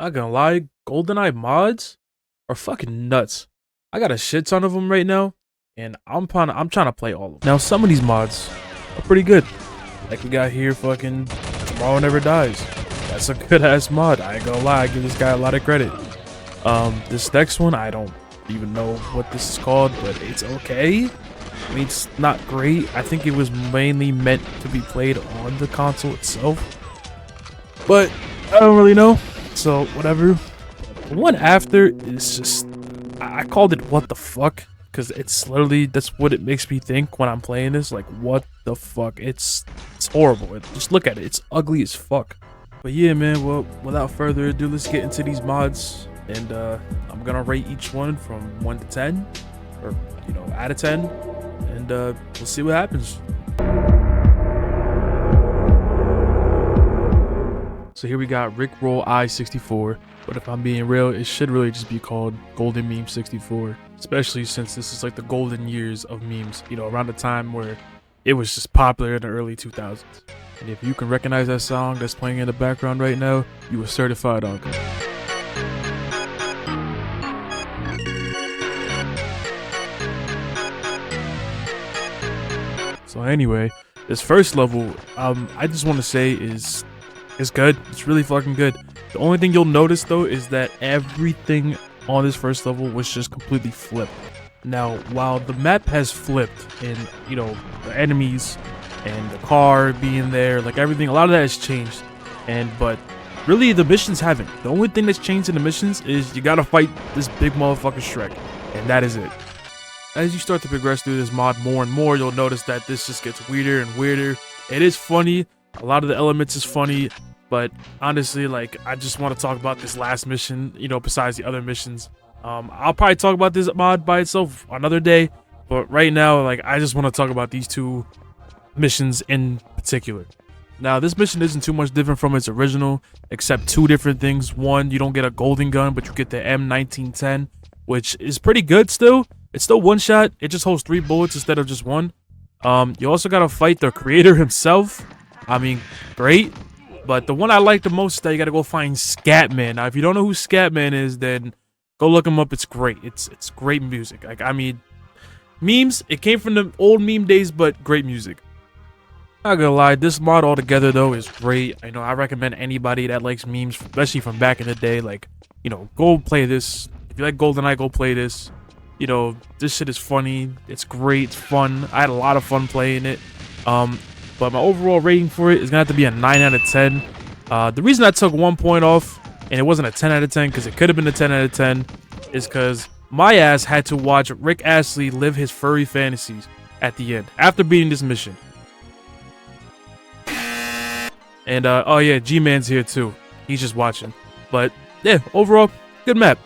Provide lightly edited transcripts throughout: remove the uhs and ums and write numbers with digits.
Not gonna lie, GoldenEye mods are fucking nuts. I got a shit ton of them right now, and I'm trying to play all of them. Now, some of these mods are pretty good. Like we got here, fucking Tomorrow Never Dies. That's a good ass mod. I ain't gonna lie, I give this guy a lot of credit. This next one, I don't even know what this is called, but it's okay. I mean, it's not great. I think it was mainly meant to be played on the console itself, but I don't really know. So whatever. The one after is just, I called it what the fuck, because it's literally, that's what it makes me think when I'm playing this. Like, what the fuck? It's horrible. Just look at it. It's ugly as fuck. But yeah, man, well, without further ado, let's get into these mods. And I'm gonna rate each one from 1 to 10, or out of 10, and we'll see what happens. So here we got Rickroll I-64, but if I'm being real, it should really just be called Golden Meme 64, especially since this is like the golden years of memes, around the time where it was just popular in the early 2000s. And if you can recognize that song that's playing in the background right now, you a certified uncle. So anyway, this first level, I just want to say is good. It's really fucking good. The only thing you'll notice though is that everything on this first level was just completely flipped. Now, while the map has flipped and the enemies and the car being there, like everything, a lot of that has changed. But really the missions haven't. The only thing that's changed in the missions is you gotta fight this big motherfucker Shrek, and that is it. As you start to progress through this mod more and more, you'll notice that this just gets weirder and weirder. It is funny. A lot of the elements is funny, but honestly, like, I just want to talk about this last mission, besides the other missions. I'll probably talk about this mod by itself another day, but right now, like, I just want to talk about these two missions in particular. Now, this mission isn't too much different from its original, except two different things. One, you don't get a golden gun, but you get the M1910, which is pretty good still. It's still one shot. It just holds 3 bullets instead of just 1. You also gotta fight the creator himself. I mean, great. But the one I like the most is that you gotta go find Scatman. Now, if you don't know who Scatman is, then go look him up. It's great. It's great music. Like, I mean, memes. It came from the old meme days, but great music. Not gonna lie, this mod altogether though is great. I recommend anybody that likes memes, especially from back in the day, like, go play this. If you like GoldenEye, go play this. This shit is funny. It's great. It's fun. I had a lot of fun playing it. But my overall rating for it is gonna have to be a 9 out of 10. The reason I took 1 point off and it wasn't a 10 out of 10, because it could have been a 10 out of 10, is because my ass had to watch Rick Astley live his furry fantasies at the end after beating this mission. And oh yeah, G-Man's here too. He's just watching. But yeah, overall, good map.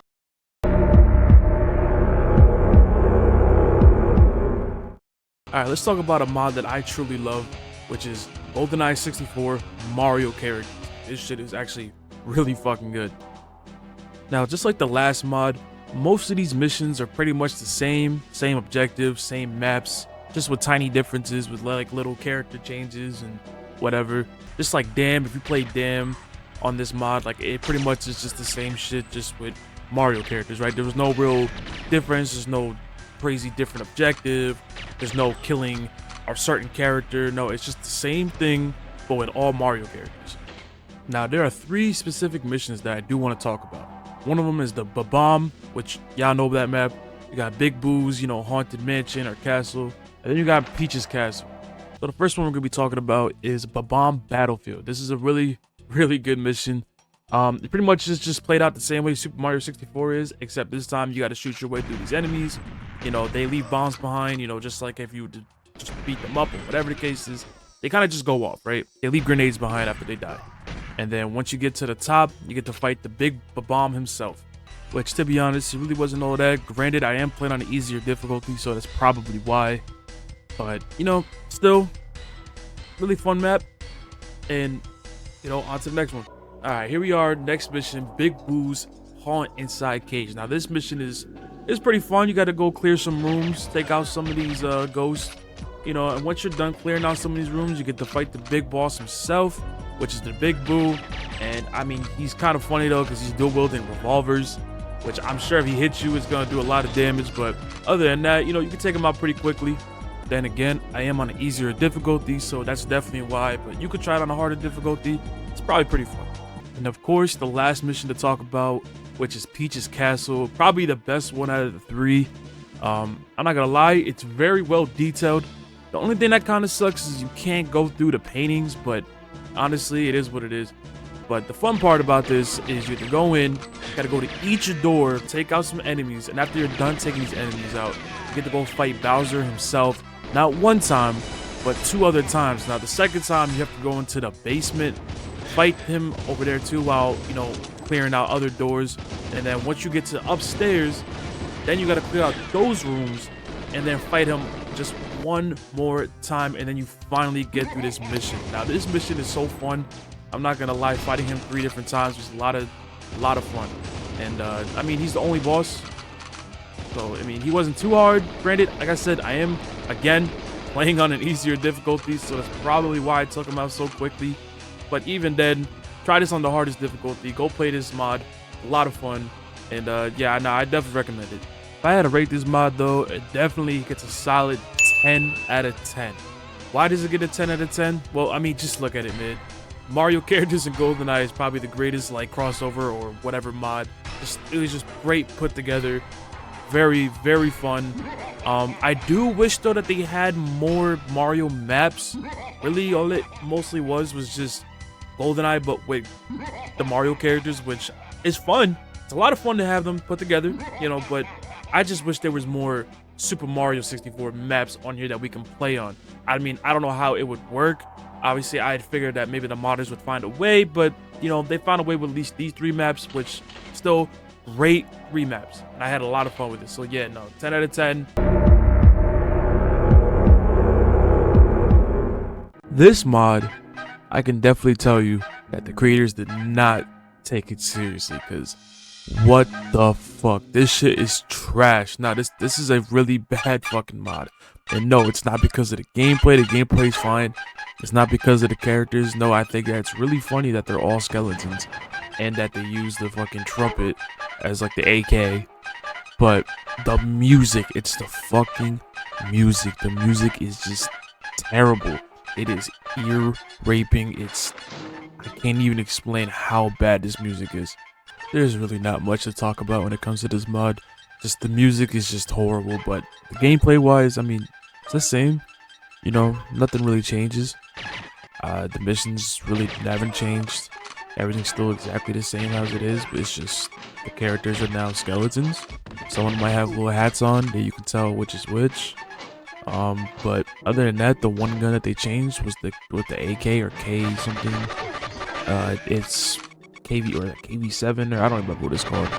Alright, let's talk about a mod that I truly love, which is GoldenEye 64 Mario characters. This shit is actually really fucking good. Now, just like the last mod, most of these missions are pretty much the same objectives, same maps, just with tiny differences, with like little character changes and whatever. Just like Damn, if you play Damn on this mod, like, it pretty much is just the same shit, just with Mario characters, right? There was no real difference. There's no crazy different objective. There's no killing a certain character. No, it's just the same thing, but with all Mario characters. Now, there are 3 specific missions that I do want to talk about. One of them is the Bomb, which y'all know that map. You got Big Boo's, Haunted Mansion or Castle, and then you got Peach's Castle. So the first one we're gonna be talking about is Bomb Battlefield. This is a really, really good mission. It pretty much is just played out the same way Super Mario 64 is, except this time you got to shoot your way through these enemies. They leave bombs behind, just like if you just beat them up or whatever the case is. They kind of just go off, right? They leave grenades behind after they die. And then once you get to the top, you get to fight the big Bomb himself, which, to be honest, it really wasn't all that. Granted, I am playing on an easier difficulty, so that's probably why. But, still, really fun map. And, on to the next one. Alright, here we are, next mission, Big Boo's Haunt Inside Cage. Now, this mission is pretty fun. You got to go clear some rooms, take out some of these ghosts. And once you're done clearing out some of these rooms, you get to fight the big boss himself. which is the Big Boo. And I mean, he's kind of funny though, because he's dual wielding revolvers, which I'm sure if he hits you, it's going to do a lot of damage. But other than that, you know, you can take him out pretty quickly. Then again, I am on an easier difficulty, so that's definitely why. But you could try it on a harder difficulty. It's probably pretty fun. And of course, the last mission to talk about, which is Peach's Castle, probably the best one out of the three. I'm not gonna lie, it's very well detailed. The only thing that kind of sucks is you can't go through the paintings, but honestly, it is what it is. But the fun part about this is you have to go in, you gotta go to each door, take out some enemies, and after you're done taking these enemies out, you get to go fight Bowser himself. Not one time, but 2 other times. Now, the second time, you have to go into the basement, fight him over there too while, you know, clearing out other doors. And then once you get to upstairs, then you got to clear out those rooms and then fight him just one more time. And then you finally get through this mission. Now, this mission is so fun. I'm not going to lie, fighting him 3 different times was a lot of fun. And, I mean, he's the only boss. So, I mean, he wasn't too hard. Granted, like I said, I am, again, playing on an easier difficulty, so that's probably why I took him out so quickly. But even then, try this on the hardest difficulty. Go play this mod. A lot of fun. And, yeah, no, I definitely recommend it. If I had to rate this mod, though, it definitely gets a solid 10 out of 10. Why does it get a 10 out of 10? Well, I mean, just look at it, man. Mario characters in GoldenEye is probably the greatest, like, crossover or whatever mod. It was just great put together. Very, very fun. I do wish though that they had more Mario maps. Really, all it mostly was just GoldenEye, but with the Mario characters, which is fun. It's a lot of fun to have them put together, you know, but I just wish there was more Super Mario 64 maps on here that we can play on. I mean, I don't know how it would work. Obviously, I had figured that maybe the modders would find a way, but, you know, they found a way with at least these 3 maps, which still great 3 maps. And I had a lot of fun with it. So yeah, no, 10 out of 10. This mod, I can definitely tell you that the creators did not take it seriously, because what the fuck? This shit is trash. Now, this is a really bad fucking mod. And no, it's not because of the gameplay. The gameplay is fine. It's not because of the characters. No, I think that it's really funny that they're all skeletons and that they use the fucking trumpet as like the AK. But the music, it's the fucking music. The music is just terrible. It is ear raping. I can't even explain how bad this music is. There's really not much to talk about when it comes to this mod. Just the music is just horrible, but the gameplay wise, I mean, it's the same. You know, nothing really changes. The missions really haven't changed. Everything's still exactly the same as it is, but it's just the characters are now skeletons. Someone might have little hats on that you can tell which is which. But other than that, the one gun that they changed was with the AK or K something. It's KV or KV7 or I don't remember what it's called.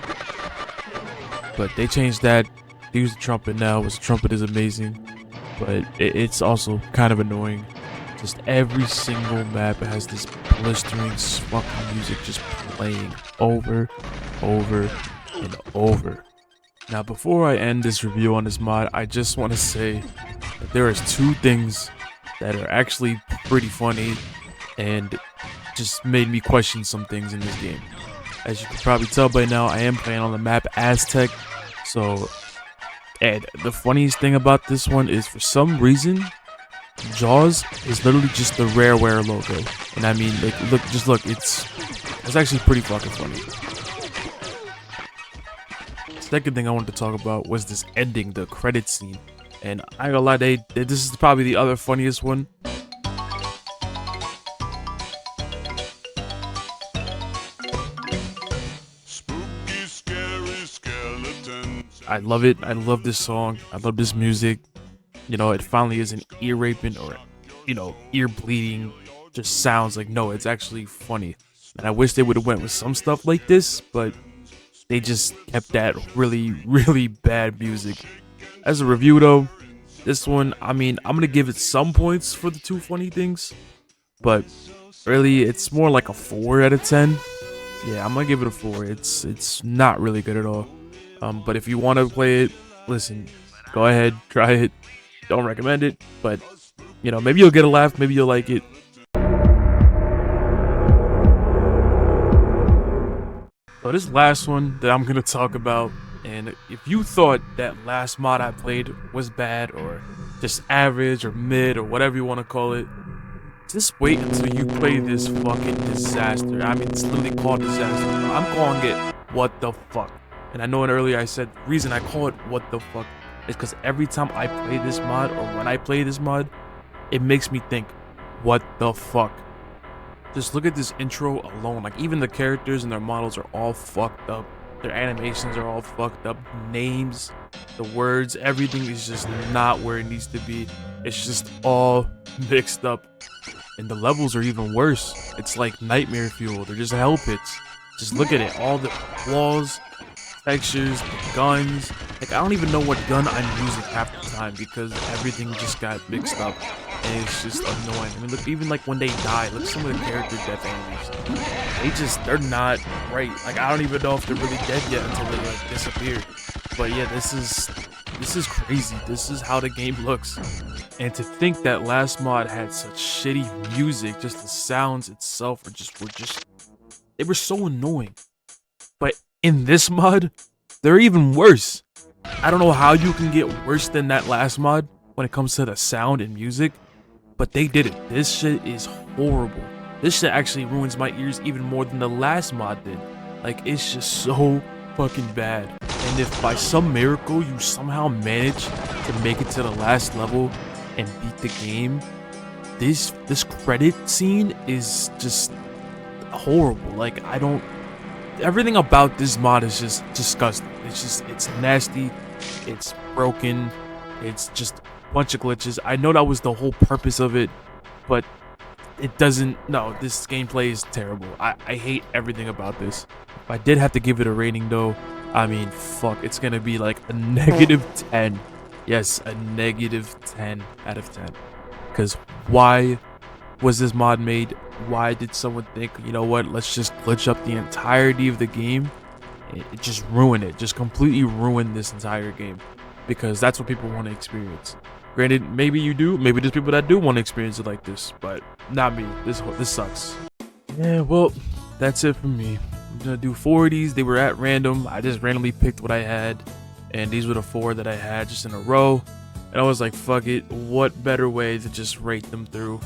But they changed that. They use the trumpet now, which the trumpet is amazing. But it's also kind of annoying. Just every single map has this blistering fucking music just playing over, and over. Now, before I end this review on this mod, I just want to say that there is 2 things that are actually pretty funny and just made me question some things in this game. As you can probably tell by now, I am playing on the map Aztec. So, and the funniest thing about this one is, for some reason, Jaws is literally just the Rareware logo. And I mean, like, look, it's actually pretty fucking funny. Second thing I wanted to talk about was this ending, the credit scene. And I ain't gonna lie, this is probably the other funniest one. Spooky, scary skeletons. I love it. I love this song. I love this music. You know, it finally isn't ear raping or, you know, ear bleeding. Just sounds like, no, it's actually funny. And I wish they would have went with some stuff like this, but they just kept that really, really bad music. As a review though, this one, I mean, I'm gonna give it some points for the 2 funny things, but really it's more like a 4 out of 10. Yeah, I'm gonna give it a 4. It's not really good at all. But if you want to play it, listen, go ahead, try it. Don't recommend it, but you know, maybe you'll get a laugh, maybe you'll like it. So this last one that I'm gonna talk about, and if you thought that last mod I played was bad or just average or mid or whatever you want to call it, just wait until you play this fucking disaster. I mean, it's literally called disaster. But I'm calling it what the fuck. And I know earlier I said the reason I call it what the fuck is because every time I play this mod or when I play this mod, it makes me think, what the fuck? Just look at this intro alone. Like, even the characters and their models are all fucked up. Their animations are all fucked up. Names, the words, everything is just not where it needs to be. It's just all mixed up. And the levels are even worse. It's like nightmare fuel. They're just hell pits. Just look at it. All the walls, textures, the guns. Like, I don't even know what gun I'm using half the time because everything just got mixed up. And it's just annoying. I mean, look, even like when they die, look at some of the character death animations. They're not right. Like, I don't even know if they're really dead yet until they like disappear. But yeah, this is crazy. This is how the game looks. And to think that last mod had such shitty music, just the sounds itself they were so annoying. But in this mod, they're even worse. I don't know how you can get worse than that last mod when it comes to the sound and music, but they did it. This shit is horrible. This shit actually ruins my ears even more than the last mod did. Like, it's just so fucking bad. And if by some miracle you somehow manage to make it to the last level and beat the game, this credit scene is just horrible. Like, everything about this mod is just disgusting. It's nasty, it's broken, it's just a bunch of glitches. I know that was the whole purpose of it, but it doesn't. No, this gameplay is terrible. I hate everything about this. If I did have to give it a rating though, I mean, fuck, it's gonna be like a -10. Yes, a -10 out of 10. Because why was this mod made? Why did someone think, you know what, let's just glitch up the entirety of the game? It just ruined it. Just completely ruined this entire game. Because that's what people want to experience. Granted, maybe you do. Maybe there's people that do want to experience it like this. But not me. This sucks. Yeah, well, that's it for me. I'm gonna do 4 of these. They were at random. I just randomly picked what I had. And these were the 4 that I had just in a row. And I was like, fuck it. What better way to just rate them through?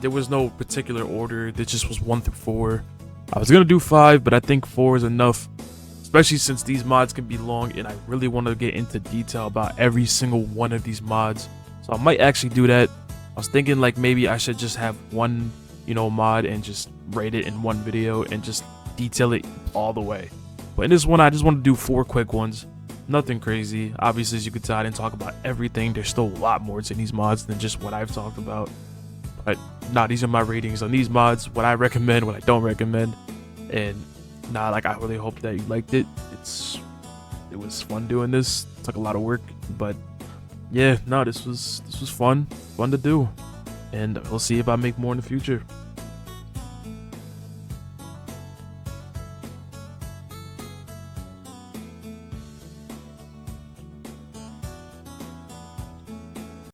There was no particular order. There just was 1 through 4. I was gonna do 5, but I think 4 is enough. Especially since these mods can be long and I really want to get into detail about every single one of these mods. So I might actually do that. I was thinking like maybe I should just have one, mod and just rate it in one video and just detail it all the way. But in this one, I just want to do 4 quick ones. Nothing crazy. Obviously, as you can tell, I didn't talk about everything. There's still a lot more to these mods than just what I've talked about. But nah, these are my ratings on these mods, what I recommend, what I don't recommend. And nah, like, I really hope that you liked it. It was fun doing this. It took a lot of work, but yeah, no, this was fun to do. And we'll see if I make more in the future.